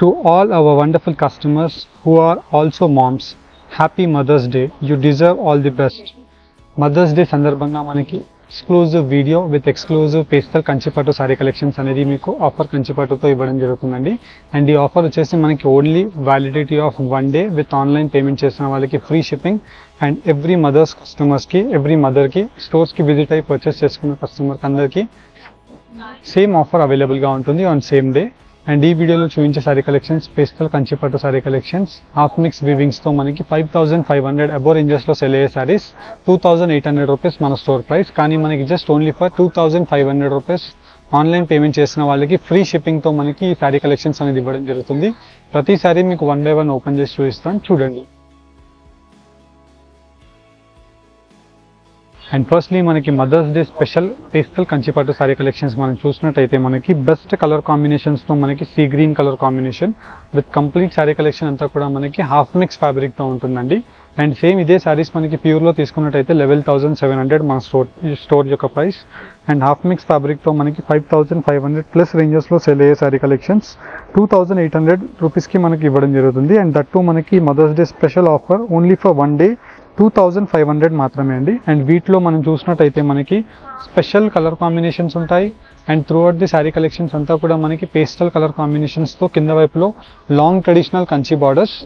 To all our wonderful customers who are also moms, happy Mother's Day. You deserve all the best. Mother's day సందర్భంగా మనకి exclusive video with exclusive pastel Kanchipattu sari collections అనేది మీకు offer కంచిపట్టుతో ఇవ్వడం జరుగుతుందండి. And ఈ offer వచ్చేసి మనకి only validity of 1 day with online payment చేసిన వాళ్ళకి ఫ్రీ షిప్పింగ్. అండ్ ఎవ్రీ మదర్కి స్టోర్స్కి విజిట్ అయ్యి పర్చేస్ చేసుకున్న కస్టమర్కి అందరికీ సేమ్ ఆఫర్ అవైలబుల్గా ఉంటుంది ఆన్ సేమ్ డే. అండ్ ఈ వీడియోలో చూపించే sorry collections pastel Kanchipattu sari collections half mix వీవింగ్స్తో మనకి 5500 అబోవ్ రేంజెస్లో సెల్ అయ్యే సారీస్ 2800 రూపీస్ మన స్టోర్ ప్రైస్. కానీ మనకి just only for 2500 rupees online payment చేసిన వాళ్ళకి ఫ్రీ షిప్పింగ్తో మనకి ఈ సారీ కలెక్షన్స్ అనేది ఇవ్వడం జరుగుతుంది. ప్రతి సారీ మీకు 1 by 1 ఓపెన్ చేసి చూపిస్తాను, చూడండి. అండ్ ఫస్ట్లీ మనకి mother's day special pastel Kanchipattu sari collections మనం చూసినట్టయితే మనకి బెస్ట్ కలర్ కాంబినేషన్స్తో మనకి sea green colour combination with complete sari collection అంతా కూడా మనకి హాఫ్ మిక్స్ ఫ్యాబ్రిక్తో ఉంటుందండి. అండ్ సేమ్ ఇదే సారీస్ మనకి ప్యూర్లో తీసుకున్నట్టయితే 11,700 మన స్టోర్ యొక్క ప్రైస్. అండ్ హాఫ్ మిక్స్ ఫ్యాబ్రిక్తో మనకి 5500 ప్లస్ రేంజెస్లో సెల్ అయ్యే సారీ కలెక్షన్స్ 2800 రూపీస్కి మనకి ఇవ్వడం జరుగుతుంది. అండ్ దట్ టు మనకి mother's day special offer only for 1 day 2500 మాత్రమే అండి. అండ్ వీటిలో మనం చూసినట్టయితే మనకి స్పెషల్ కలర్ కాంబినేషన్స్ ఉంటాయి. And throughout the sari collections అంతా కూడా మనకి పేస్టల్ కలర్ కాంబినేషన్స్తో కింద వైపులో long traditional Kanchi borders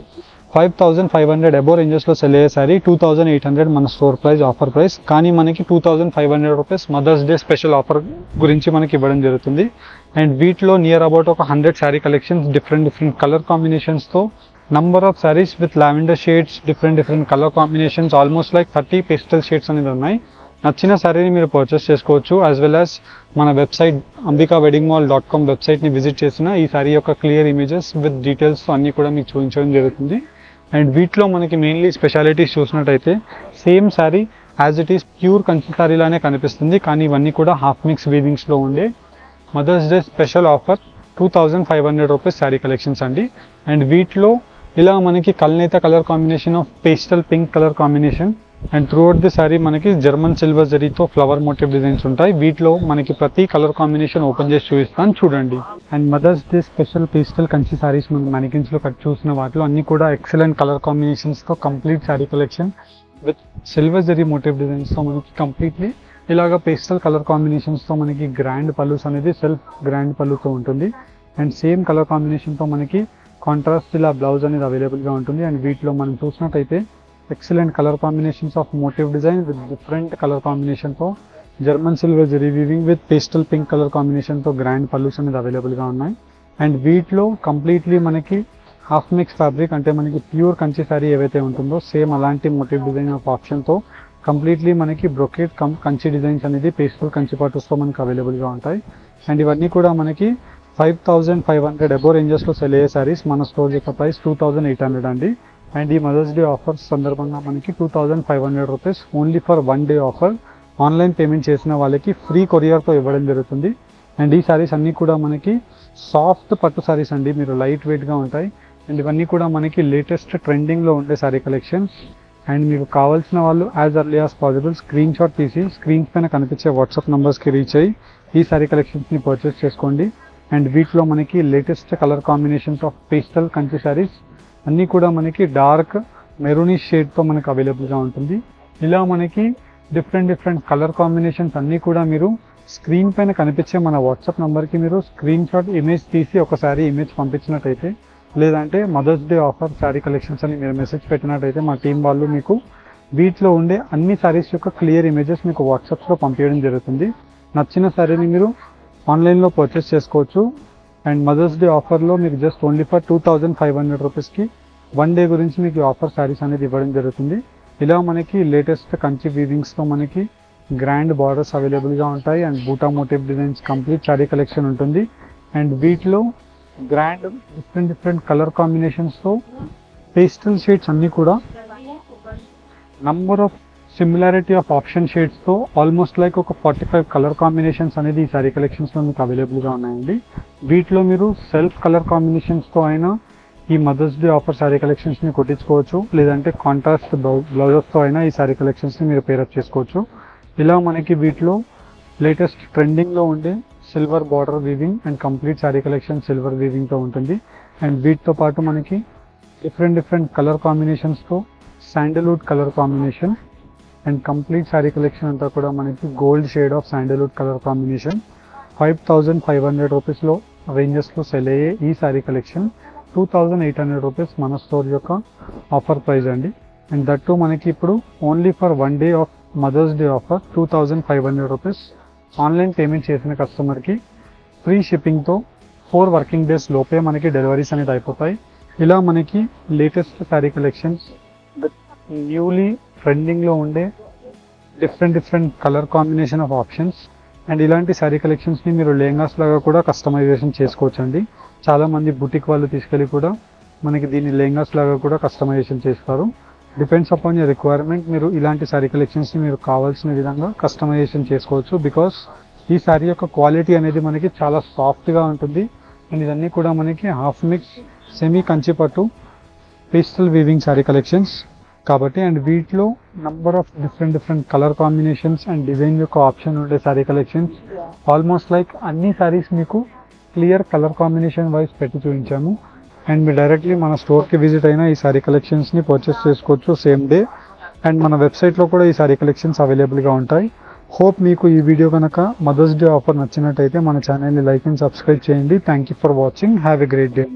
5500 above రేంజెస్లో సెల్ అయ్యే సారీ 2800 మన స్టోర్ ప్రైస్ ఆఫర్ ప్రైస్. కానీ మనకి 2500 rupees Mother's day special offer గురించి మనకి ఇవ్వడం జరుగుతుంది. అండ్ వీటిలో నియర్ అబౌట్ ఒక 100 శారీ కలెక్షన్స్ డిఫరెంట్ కలర్ కాంబినేషన్స్తో number of sarees with lavender shades, different color combinations, almost like 30 pastel shades అనేది ఉన్నాయి. నచ్చిన సారీని మీరు పర్చేస్ చేసుకోవచ్చు. యాజ్ వెల్ యాజ్ మన వెబ్సైట్ ambikaweddingmall.com వెబ్సైట్ని విజిట్ చేసిన ఈ సారీ యొక్క క్లియర్ ఇమేజెస్ విత్ డీటెయిల్స్ అన్నీ కూడా మీకు చూపించడం జరుగుతుంది. అండ్ వీటిలో మనకి మెయిన్లీ స్పెషాలిటీస్ చూసినట్టయితే same sari as it is pure Kanchi సారీలానే కనిపిస్తుంది. కానీ ఇవన్నీ కూడా హాఫ్ మిక్స్ వీవింగ్స్లో ఉండే Mother's day special offer 2500 rupees sari collections అండి. అండ్ వీటిలో ఇలా మనకి కల్నేత colour combination of pastel pink colour combination and throughout the sari మనకి జర్మన్ సిల్వర్ జరీతో ఫ్లవర్ మోటివ్ డిజైన్స్ ఉంటాయి. వీటిలో మనకి ప్రతి కలర్ కాంబినేషన్ ఓపెన్ చేసి చూపిస్తాను, చూడండి. And Mother's day special pastel Kanchi saris మన మ్యానికిన్స్లో కట్ చూసిన వాటిలో అన్ని కూడా ఎక్సలెంట్ కలర్ కాంబినేషన్స్తో complete sari collection with silver zari motif డిజైన్స్తో మనకి కంప్లీట్లీ ఇలాగ పేస్టల్ కలర్ కాంబినేషన్స్తో మనకి గ్రాండ్ పల్లూస్ అనేది సెల్ఫ్ గ్రాండ్ పల్లూతో ఉంటుంది. అండ్ సేమ్ కలర్ కాంబినేషన్తో మనకి కాంట్రాస్ట్ ఇలా బ్లౌజ్ అనేది అవైలబుల్గా ఉంటుంది. అండ్ వీటిలో మనం చూసినట్టయితే excellent colour combinations of motif design with different colour కాంబినేషన్తో German silver zari weaving with pastel pink colour కాంబినేషన్తో గ్రాండ్ పల్లూస్ అనేది అవైలబుల్గా ఉన్నాయి. అండ్ వీటిలో కంప్లీట్లీ మనకి హాఫ్ మిక్స్ ఫ్యాబ్రిక్ అంటే మనకి ప్యూర్ కంచి సారీ ఏవైతే ఉంటుందో సేమ్ అలాంటి మోటివ్ డిజైన్ ఆఫ్ ఆప్షన్తో కంప్లీట్లీ మనకి బ్రొకేట్ కంచి డిజైన్స్ అనేది పేస్టల్ కంచి పాటర్స్తో మనకి అవైలబుల్గా ఉంటాయి. అండ్ ఇవన్నీ కూడా మనకి 5500 అబోవ్ రేంజెస్లో సెల్ అయ్యే సారీస్ మన స్టోర్ యొక్క ప్రైస్ 2800 అండి. అండ్ ఈ మదర్స్ డే ఆఫర్స్ సందర్భంగా మనకి 2500 rupees only for 1 day offer online payment చేసిన వాళ్ళకి ఫ్రీ కొరియర్తో ఇవ్వడం జరుగుతుంది. అండ్ ఈ సారీస్ అన్నీ కూడా మనకి సాఫ్ట్ పట్టు సారీస్ అండి, మీరు లైట్ వెయిట్గా ఉంటాయి. అండ్ ఇవన్నీ కూడా మనకి లేటెస్ట్ ట్రెండింగ్లో ఉండే సారీ కలెక్షన్స్. అండ్ మీకు కావాల్సిన వాళ్ళు as early as possible screen shot తీసి స్క్రీన్స్ పైన కనిపించే వాట్సాప్ నెంబర్స్కి రీచ్ అయ్యి ఈ సారీ కలెక్షన్స్ని పర్చేస్ చేసుకోండి. అండ్ వీటిలో మనకి latest colour combinations of pastel Kanchi saris అన్నీ కూడా మనకి డార్క్ మెరూనిష్ షేడ్తో మనకు అవైలబుల్గా ఉంటుంది. ఇలా మనకి డిఫరెంట్ కలర్ కాంబినేషన్స్ అన్నీ కూడా మీరు స్క్రీన్ పైన కనిపించే మన వాట్సాప్ నెంబర్కి మీరు స్క్రీన్ షాట్ ఇమేజ్ తీసి ఒకసారి ఇమేజ్ పంపించినట్టయితే, లేదంటే mother's day offer sari collections అని మీరు మెసేజ్ పెట్టినట్టయితే మా టీం వాళ్ళు మీకు వీటిలో ఉండే అన్ని సారీస్ యొక్క క్లియర్ ఇమేజెస్ మీకు వాట్సాప్లో పంపించడం జరుగుతుంది. నచ్చిన సారీని మీరు ఆన్లైన్లో పర్చేస్ చేసుకోవచ్చు. అండ్ మదర్స్ డే ఆఫర్లో మీకు జస్ట్ ఓన్లీ ఫర్ 2500 రూపీస్కి 1 day గురించి మీకు ఆఫర్ సారీస్ అనేది ఇవ్వడం జరుగుతుంది. ఇలా మనకి లేటెస్ట్ కంచి వీవింగ్స్తో మనకి గ్రాండ్ బార్డర్స్ అవైలబుల్గా ఉంటాయి. And buta motif designs complete sari collection ఉంటుంది. అండ్ వీటిలో గ్రాండ్ డిఫరెంట్ కలర్ కాంబినేషన్స్తో పేస్టల్ షేడ్స్ అన్నీ కూడా number of similarity of option షేడ్స్తో ఆల్మోస్ట్ లైక్ ఒక 45 కలర్ కాంబినేషన్స్ అనేది ఈ సారీ కలెక్షన్స్లో మీకు అవైలబుల్గా ఉన్నాయండి. వీటిలో మీరు సెల్ఫ్ కలర్ కాంబినేషన్స్తో అయినా ఈ మదర్స్ డే ఆఫర్ సారీ కలెక్షన్స్ని కొట్టించుకోవచ్చు, లేదంటే కాంట్రాస్ట్ బ్లౌజెస్తో అయినా ఈ సారీ కలెక్షన్స్ని మీరు పేరప్ చేసుకోవచ్చు. ఇలా మనకి వీటిలో లేటెస్ట్ ట్రెండింగ్లో ఉండే silver border weaving and complete sari collection silver వీవింగ్తో ఉంటుంది. అండ్ వీటితో పాటు మనకి డిఫరెంట్ కలర్ కాంబినేషన్స్తో sandalwood colour combination and complete sari collection అంతా కూడా మనకి gold shade of sandalwood colour combination 5500 రూపీస్లో రేంజెస్లో సెల్ అయ్యే ఈ శారీ కలెక్షన్ 2800 రూపీస్ మన స్టోర్ యొక్క ఆఫర్ ప్రైస్ అండి. అండ్ దట్ టు మనకి ఇప్పుడు only for 1 day of mothers day offer 2500 rupees online payment చేసిన కస్టమర్కి ఫ్రీ షిప్పింగ్తో 4 వర్కింగ్ డేస్ లోపే మనకి డెలివరీస్ అనేది అయిపోతాయి. ఇలా మనకి లేటెస్ట్ శారీ కలెక్షన్స్ న్యూలీ ట్రెండింగ్లో ఉండే different colour combination of options and ఇలాంటి శారీ కలెక్షన్స్ని మీరు లెహంగాస్ లాగా కూడా కస్టమైజేషన్ చేసుకోవచ్చండి. చాలామంది బుటిక్ వాళ్ళు తీసుకెళ్ళి కూడా మనకి దీన్ని లెహంగాస్ లాగా కూడా కస్టమైజేషన్ చేస్తారు. Depends upon your requirement. మీరు ఇలాంటి శారీ కలెక్షన్స్ని మీరు కావాల్సిన విధంగా కస్టమైజేషన్ చేసుకోవచ్చు. బికాస్ ఈ శారీ యొక్క క్వాలిటీ అనేది మనకి చాలా సాఫ్ట్గా ఉంటుంది. అండ్ ఇవన్నీ కూడా మనకి హాఫ్ మిక్స్ సెమీ కంచిపట్టు పేస్టల్ వీవింగ్ శారీ కలెక్షన్స్ కాబట్టి అండ్ వీటిలో number of different colour combinations and design యొక్క ఆప్షన్ ఉండే శారీ కలెక్షన్స్ ఆల్మోస్ట్ లైక్ అన్ని శారీస్ మీకు క్లియర్ కలర్ కాంబినేషన్ వైజ్ పెట్టి చూపించాము. అండ్ మీరు డైరెక్ట్లీ మన స్టోర్కి విజిట్ అయినా ఈ శారీ కలెక్షన్స్ని పర్చేస్ చేసుకోవచ్చు సేమ్ డే. అండ్ మన వెబ్సైట్లో కూడా ఈ శారీ కలెక్షన్స్ అవైలబుల్గా ఉంటాయి. హోప్ మీకు ఈ వీడియో కనుక మదర్స్ డే ఆఫర్ నచ్చినట్టయితే మన ఛానల్ని లైక్ అండ్ సబ్స్క్రైబ్ చేయండి. Thank you for watching. Have a great day.